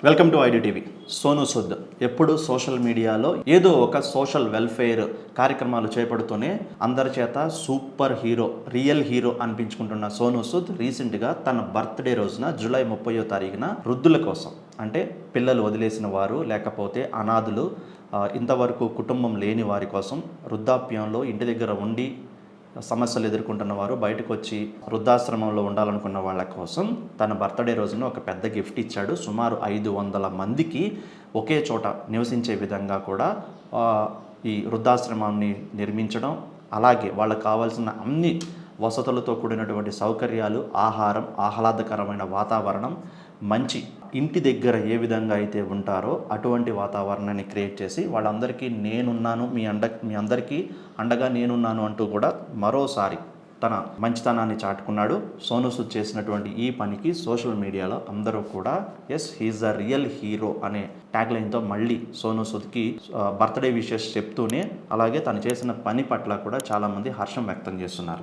Welcome to ID TV. Sonu Sood ఎప్పుడు social మీడియాలో ఏదో ఒక సోషల్ వెల్ఫేర్ కార్యక్రమాలు చేపడుతూనే అందరి చేత సూపర్ హీరో, రియల్ హీరో అనిపించుకుంటున్న సోను సూద్ రీసెంట్గా తన బర్త్డే రోజున జూలై 30వ తారీఖున వృద్ధుల కోసం, అంటే పిల్లలు వదిలేసిన వారు లేకపోతే అనాథులు, ఇంతవరకు కుటుంబం లేని వారి కోసం, వృద్ధాప్యంలో ఇంటి దగ్గర ఉండి సమస్యలు ఎదుర్కొంటున్న వారు బయటకు వచ్చి వృద్ధాశ్రమంలో ఉండాలనుకున్న వాళ్ళ కోసం తన బర్త్డే రోజున ఒక పెద్ద గిఫ్ట్ ఇచ్చాడు. సుమారు 500 మందికి ఒకే చోట నివసించే విధంగా కూడా ఈ వృద్ధాశ్రమాన్ని నిర్మించడం, అలాగే వాళ్ళకు కావాల్సిన అన్ని వసతులతో కూడినటువంటి సౌకర్యాలు, ఆహారం, ఆహ్లాదకరమైన వాతావరణం, మంచి ఇంటి దగ్గర ఏ విధంగా అయితే ఉంటారో అటువంటి వాతావరణాన్ని క్రియేట్ చేసి వాళ్ళందరికీ నేనున్నాను, మీ అందరికీ అండగా నేనున్నాను అంటూ కూడా మరోసారి తన మంచితనాన్ని చాటుకున్నాడు. సోను సూద్ చేసినటువంటి ఈ పనికి సోషల్ మీడియాలో అందరూ కూడా హీఈస్ ద రియల్ హీరో అనే ట్యాగ్లైన్తో మళ్ళీ సోను సూద్కి బర్త్డే విషెస్ చెప్తూనే, అలాగే తను చేసిన పని పట్ల కూడా చాలామంది హర్షం వ్యక్తం చేస్తున్నారు.